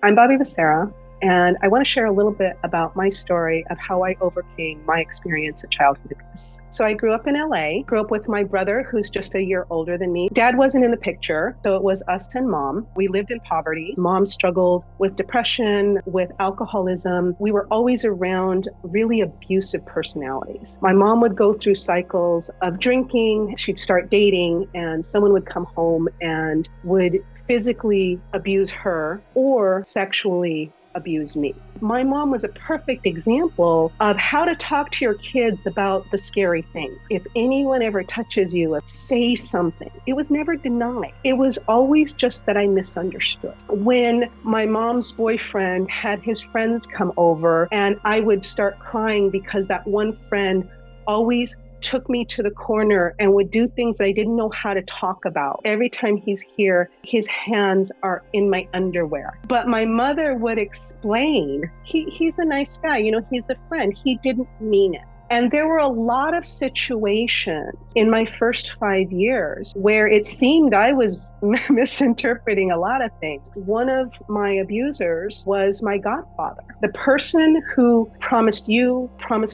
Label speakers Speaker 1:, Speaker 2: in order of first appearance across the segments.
Speaker 1: I'm Bobby Becerra, and I want to share a little bit about my story of how I overcame my experience of childhood abuse. So I grew up in LA, grew up with my brother, who's just a year older than me. Dad wasn't in the picture, so it was us and mom. We lived in poverty. Mom struggled with depression, with alcoholism. We were always around really abusive personalities. My mom would go through cycles of drinking. She'd start dating, and someone would come home and would physically abuse her or sexually abuse me. My mom was a perfect example of how to talk to your kids about the scary things. If anyone ever touches you, say something. It was never denied. It was always just that I misunderstood. When my mom's boyfriend had his friends come over and I would start crying because that one friend always took me to the corner and would do things that I didn't know how to talk about. Every time he's here, his hands are in my underwear. But my mother would explain, he's a nice guy, he's a friend. He didn't mean it. And there were a lot of situations in my first 5 years where it seemed I was misinterpreting a lot of things. One of my abusers was my godfather, the person who promised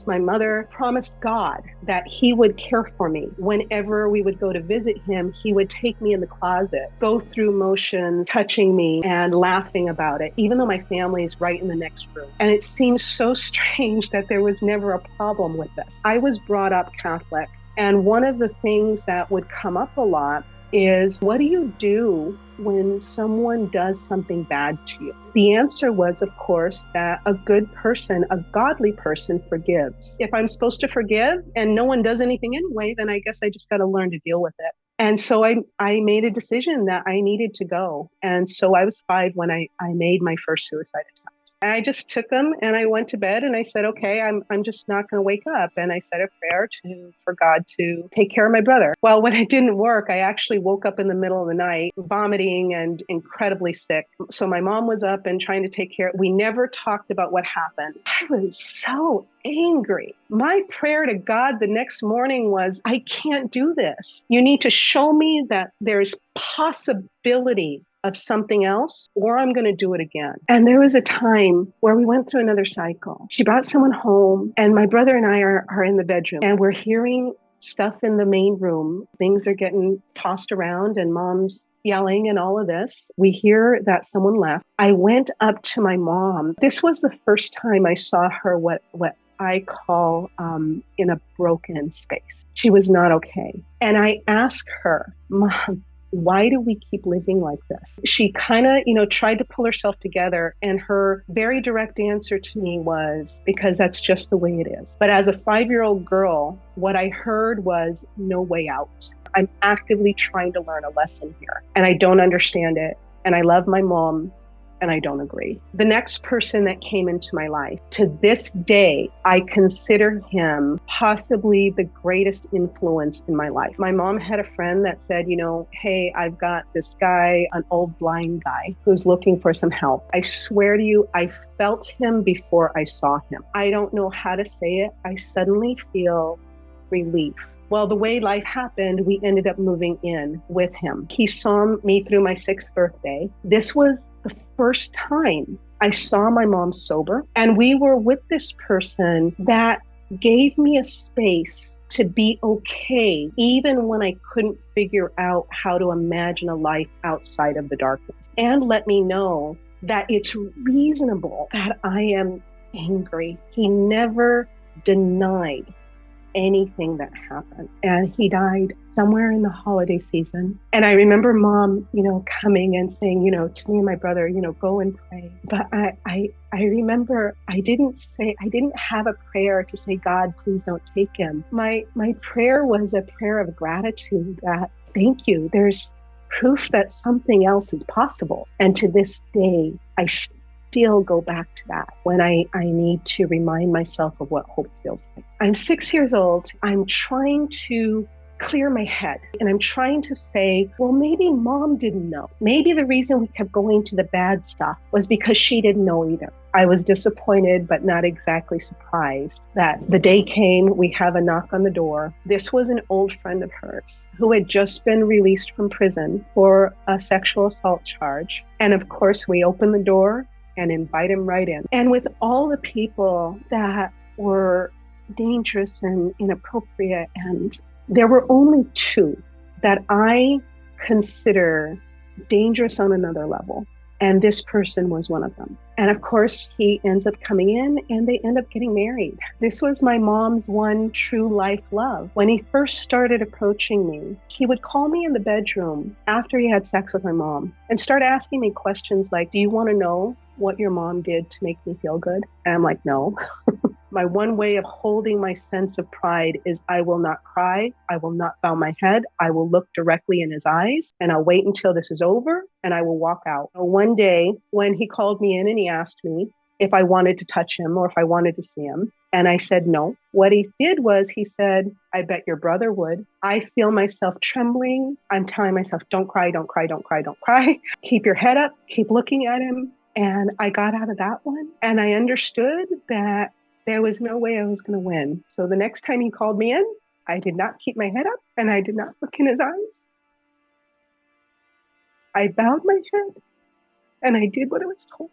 Speaker 1: my mother, promised God that he would care for me. Whenever we would go to visit him, he would take me in the closet, go through motions, touching me and laughing about it, even though my family is right in the next room. And it seems so strange that there was never a problem with this. I was brought up Catholic, and one of the things that would come up a lot is, what do you do when someone does something bad to you? The answer was, of course, that a good person, a godly person, forgives. If I'm supposed to forgive and no one does anything anyway, then I guess I just got to learn to deal with it. And so I made a decision that I needed to go. And so I was 5 when I made my first suicide attempt. I just took them and I went to bed and I said, okay, I'm just not going to wake up. And I said a prayer for God to take care of my brother. Well, when it didn't work, I actually woke up in the middle of the night, vomiting and incredibly sick. So my mom was up and trying to take care. We never talked about what happened. I was so angry. My prayer to God the next morning was, I can't do this. You need to show me that there's possibility of something else, or I'm going to do it again. And there was a time where we went through another cycle. She brought someone home, and my brother and I are in the bedroom, and we're hearing stuff in the main room. Things are getting tossed around, and mom's yelling and all of this. We hear that someone left. I went up to my mom. This was the first time I saw her what I call in a broken space. She was not okay. And I asked her, Mom, why do we keep living like this? She kind of, tried to pull herself together. And her very direct answer to me was, because that's just the way it is. But as a 5-year-old girl, what I heard was no way out. I'm actively trying to learn a lesson here, and I don't understand it. And I love my mom, and I don't agree. The next person that came into my life, to this day, I consider him possibly the greatest influence in my life. My mom had a friend that said, hey, I've got this guy, an old blind guy, who's looking for some help. I swear to you, I felt him before I saw him. I don't know how to say it. I suddenly feel relief. Well, the way life happened, we ended up moving in with him. He saw me through my 6th birthday. This was the first time I saw my mom sober. And we were with this person that gave me a space to be okay, even when I couldn't figure out how to imagine a life outside of the darkness. And let me know that it's reasonable that I am angry. He never denied anything that happened. And he died somewhere in the holiday season. And I remember mom, coming and saying, to me and my brother, go and pray. But I remember I didn't have a prayer to say, God, please don't take him. My prayer was a prayer of gratitude that, thank you. There's proof that something else is possible. And to this day, I still go back to that when I need to remind myself of what hope feels like. I'm 6 years old. I'm trying to clear my head and I'm trying to say, well, maybe mom didn't know. Maybe the reason we kept going to the bad stuff was because she didn't know either. I was disappointed, but not exactly surprised that the day came, we have a knock on the door. This was an old friend of hers who had just been released from prison for a sexual assault charge. And of course, we opened the door and invite him right in. And with all the people that were dangerous and inappropriate, and there were only two that I consider dangerous on another level. And this person was one of them. And of course, he ends up coming in and they end up getting married. This was my mom's one true life love. When he first started approaching me, he would call me in the bedroom after he had sex with my mom and start asking me questions like, do you want to know what your mom did to make me feel good? And I'm like, no. My one way of holding my sense of pride is I will not cry. I will not bow my head. I will look directly in his eyes and I'll wait until this is over and I will walk out. One day when he called me in and he asked me if I wanted to touch him or if I wanted to see him, and I said no. What he did was he said, I bet your brother would. I feel myself trembling. I'm telling myself, don't cry, don't cry, don't cry, don't cry. Keep your head up, keep looking at him. And I got out of that one and I understood that there was no way I was going to win. So the next time he called me in, I did not keep my head up and I did not look in his eyes. I bowed my head and I did what I was told.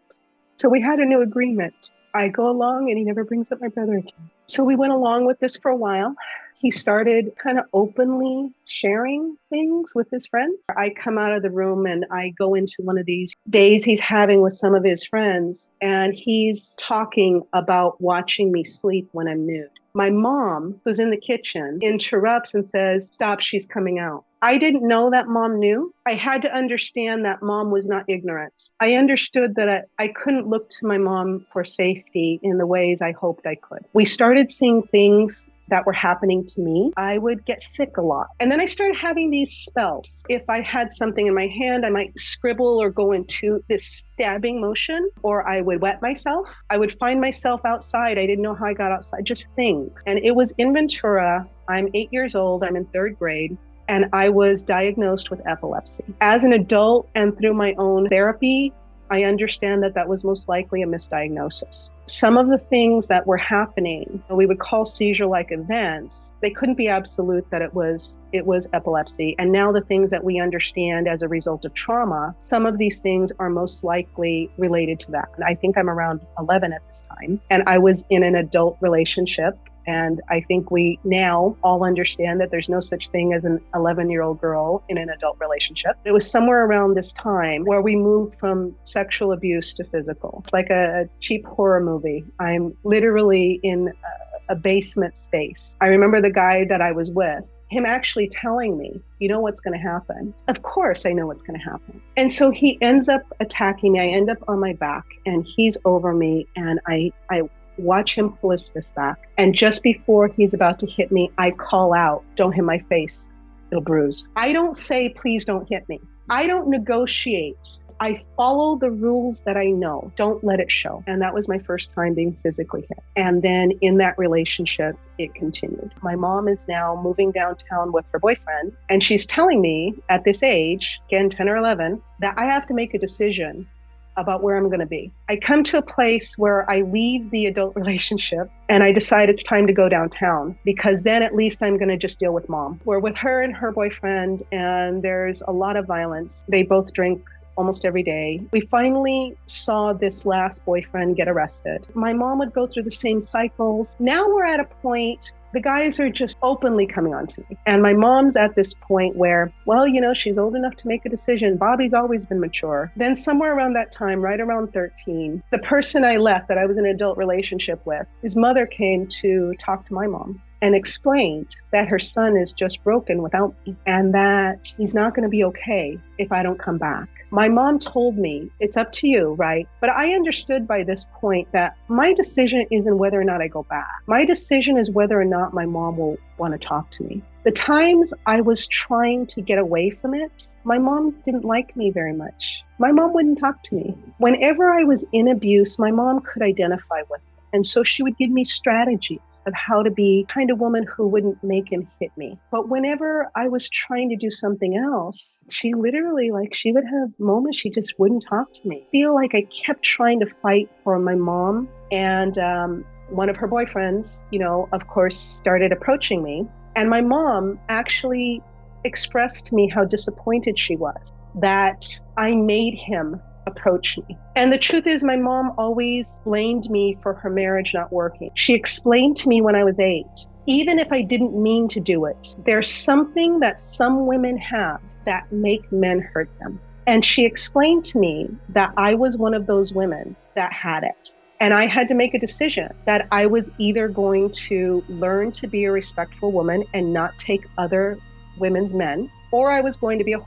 Speaker 1: So we had a new agreement. I go along and he never brings up my brother again. So we went along with this for a while. He started kind of openly sharing things with his friends. I come out of the room and I go into one of these days he's having with some of his friends, and he's talking about watching me sleep when I'm nude. My mom, who's in the kitchen, interrupts and says, stop, she's coming out. I didn't know that mom knew. I had to understand that mom was not ignorant. I understood that I couldn't look to my mom for safety in the ways I hoped I could. We started seeing things that were happening to me. I would get sick a lot. And then I started having these spells. If I had something in my hand, I might scribble or go into this stabbing motion, or I would wet myself. I would find myself outside. I didn't know how I got outside, just things. And it was in Ventura. I'm 8 years old. I'm in 3rd grade. And I was diagnosed with epilepsy. As an adult and through my own therapy, I understand that that was most likely a misdiagnosis. Some of the things that were happening, we would call seizure-like events, they couldn't be absolute that it was epilepsy. And now the things that we understand as a result of trauma, some of these things are most likely related to that. And I think I'm around 11 at this time. And I was in an adult relationship. And I think we now all understand that there's no such thing as an 11-year-old girl in an adult relationship. It was somewhere around this time where we moved from sexual abuse to physical. It's like a cheap horror movie. I'm literally in a basement space. I remember the guy that I was with, him actually telling me, you know what's going to happen? Of course I know what's going to happen. And so he ends up attacking me. I end up on my back and he's over me, and I watch him pull his fist back. And just before he's about to hit me, I call out, don't hit my face, it'll bruise. I don't say, please don't hit me. I don't negotiate. I follow the rules that I know. Don't let it show. And that was my first time being physically hit. And then in that relationship, it continued. My mom is now moving downtown with her boyfriend. And she's telling me at this age, again, 10 or 11, that I have to make a decision about where I'm going to be. I come to a place where I leave the adult relationship and I decide it's time to go downtown, because then at least I'm going to just deal with mom. We're with her and her boyfriend, and there's a lot of violence. They both drink almost every day. We finally saw this last boyfriend get arrested. My mom would go through the same cycles. Now we're at a point, the guys are just openly coming on to me. And my mom's at this point where, well, you know, she's old enough to make a decision. Bobby's always been mature. Then somewhere around that time, right around 13, the person I left that I was in an adult relationship with, his mother came to talk to my mom and explained that her son is just broken without me and that he's not going to be okay if I don't come back. My mom told me, it's up to you, right? But I understood by this point that my decision isn't whether or not I go back. My decision is whether or not my mom will want to talk to me. The times I was trying to get away from it, my mom didn't like me very much. My mom wouldn't talk to me. Whenever I was in abuse, my mom could identify with it. And so she would give me strategies of how to be the kind of woman who wouldn't make him hit me. But whenever I was trying to do something else, she literally, she would have moments she just wouldn't talk to me. I feel like I kept trying to fight for my mom. And one of her boyfriends, of course, started approaching me. And my mom actually expressed to me how disappointed she was that I made him approach me. And the truth is, my mom always blamed me for her marriage not working. She explained to me when I was 8, even if I didn't mean to do it, there's something that some women have that make men hurt them. And she explained to me that I was one of those women that had it. And I had to make a decision that I was either going to learn to be a respectful woman and not take other women's men, or I was going to be a.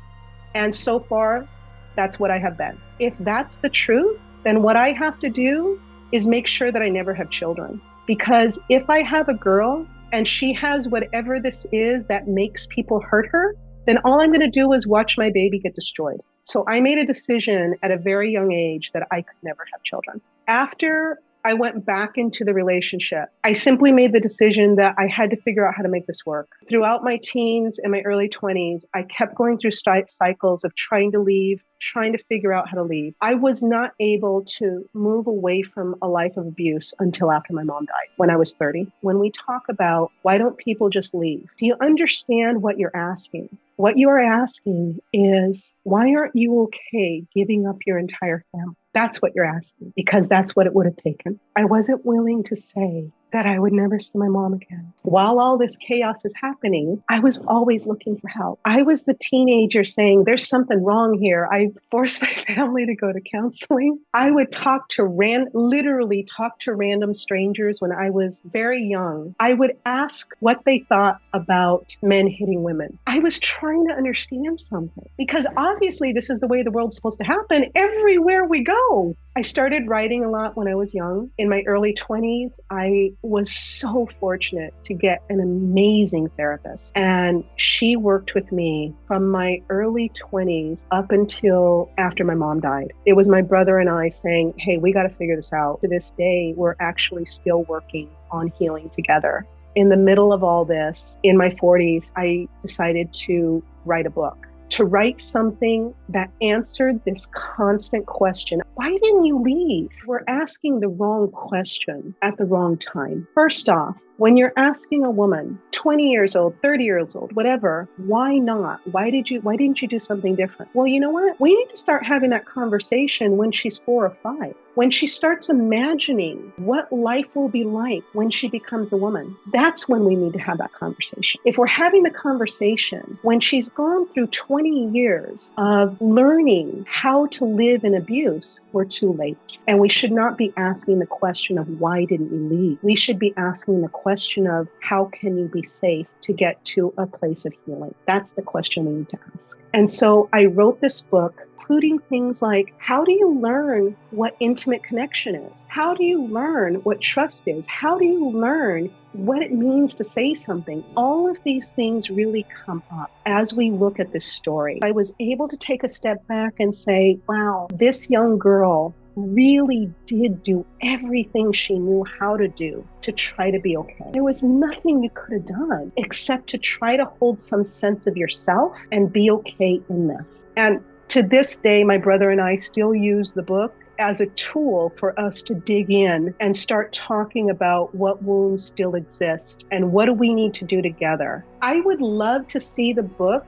Speaker 1: And so far, that's what I have been. If that's the truth, then what I have to do is make sure that I never have children. Because if I have a girl and she has whatever this is that makes people hurt her, then all I'm going to do is watch my baby get destroyed. So I made a decision at a very young age that I could never have children. After I went back into the relationship, I simply made the decision that I had to figure out how to make this work. Throughout my teens and my early 20s, I kept going through cycles of trying to leave, trying to figure out how to leave. I was not able to move away from a life of abuse until after my mom died, when I was 30. When we talk about why don't people just leave, do you understand what you're asking? What you are asking is, why aren't you okay giving up your entire family? That's what you're asking, because that's what it would have taken. I wasn't willing to say that I would never see my mom again. While all this chaos is happening, I was always looking for help. I was the teenager saying, there's something wrong here. I forced my family to go to counseling. I would literally talk to random strangers when I was very young. I would ask what they thought about men hitting women. I was trying to understand something, because obviously this is the way the world's supposed to happen everywhere we go. I started writing a lot when I was young. In my early 20s, I was so fortunate to get an amazing therapist. And she worked with me from my early 20s up until after my mom died. It was my brother and I saying, hey, we got to figure this out. To this day, we're actually still working on healing together. In the middle of all this, in my 40s, I decided to write a book. To write something that answered this constant question, why didn't you leave? We're asking the wrong question at the wrong time. First off, when you're asking a woman, 20 years old, 30 years old, whatever, why not? Why didn't you do something different? Well, you know what? We need to start having that conversation when she's 4 or 5. When she starts imagining what life will be like when she becomes a woman, that's when we need to have that conversation. If we're having the conversation when she's gone through 20 years of learning how to live in abuse, we're too late. And we should not be asking the question of why didn't you leave? We should be asking the question of how can you be safe to get to a place of healing? That's the question we need to ask. And so I wrote this book, including things like, how do you learn what intimate connection is? How do you learn what trust is? How do you learn what it means to say something? All of these things really come up as we look at this story. I was able to take a step back and say, wow, this young girl really did do everything she knew how to do to try to be okay. There was nothing you could have done except to try to hold some sense of yourself and be okay in this. And to this day, my brother and I still use the book as a tool for us to dig in and start talking about what wounds still exist and what do we need to do together. I would love to see the book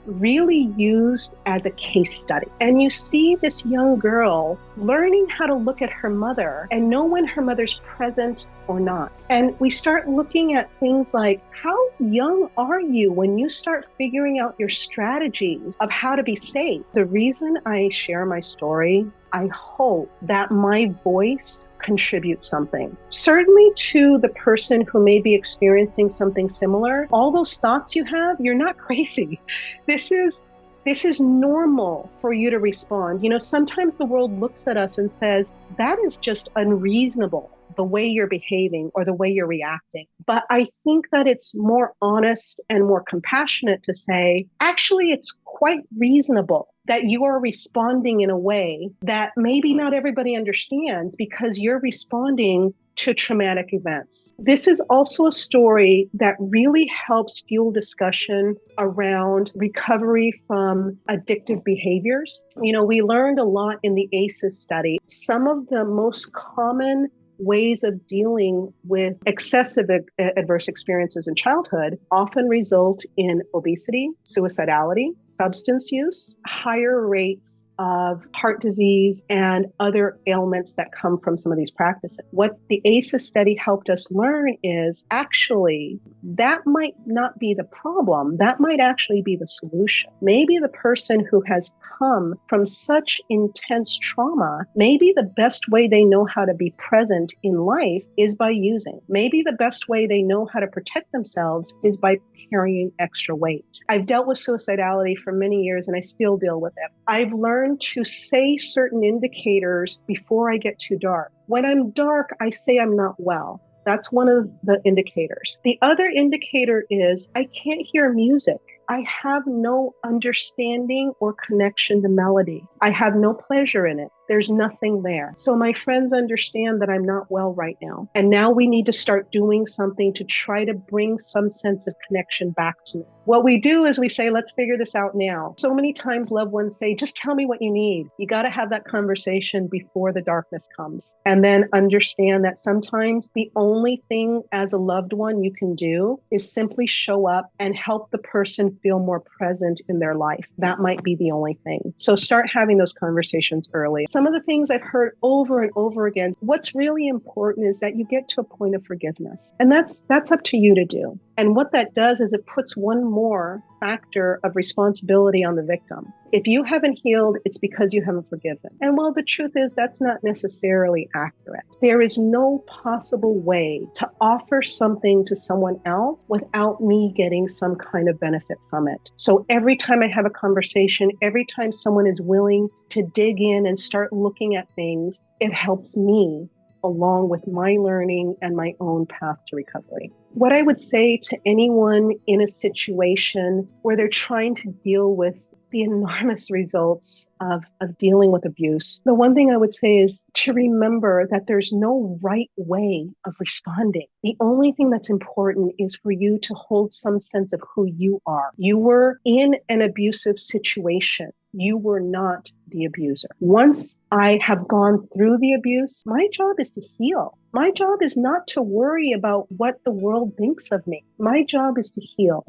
Speaker 1: really used as a case study. And you see this young girl learning how to look at her mother and know when her mother's present or not. And we start looking at things like, how young are you when you start figuring out your strategies of how to be safe? The reason I share my story, I hope that my voice contribute something. Certainly to the person who may be experiencing something similar, all those thoughts you have, you're not crazy. This is normal for you to respond. You know, sometimes the world looks at us and says, that is just unreasonable, the way you're behaving or the way you're reacting. But I think that it's more honest and more compassionate to say, actually, it's quite reasonable that you are responding in a way that maybe not everybody understands because you're responding to traumatic events. This is also a story that really helps fuel discussion around recovery from addictive behaviors. You know, we learned a lot in the ACEs study. Some of the most common ways of dealing with excessive adverse experiences in childhood often result in obesity, suicidality, substance use, higher rates of heart disease and other ailments that come from some of these practices. What the ACEs study helped us learn is actually that might not be the problem. That might actually be the solution. Maybe the person who has come from such intense trauma, maybe the best way they know how to be present in life is by using. Maybe the best way they know how to protect themselves is by carrying extra weight. I've dealt with suicidality for many years and I still deal with it. I've learned to say certain indicators before I get too dark. When I'm dark, I say I'm not well. That's one of the indicators. The other indicator is I can't hear music. I have no understanding or connection to melody. I have no pleasure in it. There's nothing there. So my friends understand that I'm not well right now. And now we need to start doing something to try to bring some sense of connection back to me. What we do is we say, let's figure this out now. So many times loved ones say, just tell me what you need. You got to have that conversation before the darkness comes. And then understand that sometimes the only thing as a loved one you can do is simply show up and help the person feel more present in their life. That might be the only thing. So start having those conversations early. Some of the things I've heard over and over again, what's really important is that you get to a point of forgiveness. And that's up to you to do. And what that does is it puts one more factor of responsibility on the victim. If you haven't healed, it's because you haven't forgiven. And while the truth is that's not necessarily accurate, there is no possible way to offer something to someone else without me getting some kind of benefit from it. So every time I have a conversation, every time someone is willing to dig in and start looking at things, it helps me along with my learning and my own path to recovery. What I would say to anyone in a situation where they're trying to deal with the enormous results of dealing with abuse, the one thing I would say is to remember that there's no right way of responding. The only thing that's important is for you to hold some sense of who you are. You were in an abusive situation. You were not the abuser. Once I have gone through the abuse, my job is to heal. My job is not to worry about what the world thinks of me. My job is to heal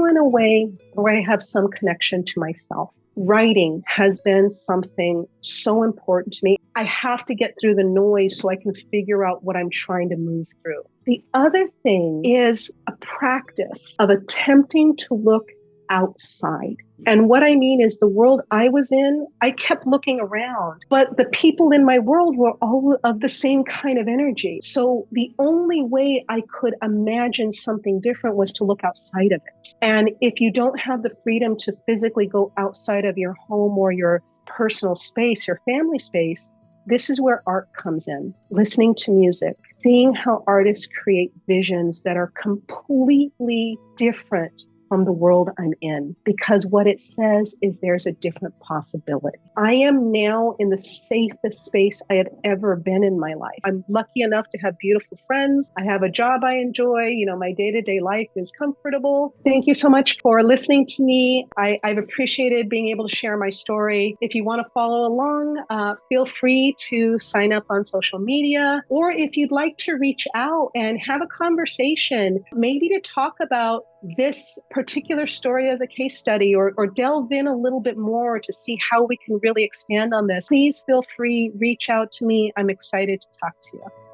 Speaker 1: in a way where I have some connection to myself. Writing has been something so important to me. I have to get through the noise so I can figure out what I'm trying to move through. The other thing is a practice of attempting to look outside. And what I mean is the world I was in, I kept looking around, but the people in my world were all of the same kind of energy. So the only way I could imagine something different was to look outside of it. And if you don't have the freedom to physically go outside of your home or your personal space, your family space, this is where art comes in. Listening to music, seeing how artists create visions that are completely different from the world I'm in, because what it says is there's a different possibility. I am now in the safest space I have ever been in my life. I'm lucky enough to have beautiful friends. I have a job I enjoy. My day-to-day life is comfortable. Thank you so much for listening to me. I've appreciated being able to share my story. If you want to follow along, feel free to sign up on social media, or if you'd like to reach out and have a conversation, maybe to talk about this particular story as a case study, or delve in a little bit more to see how we can really expand on this, please feel free, reach out to me. I'm excited to talk to you.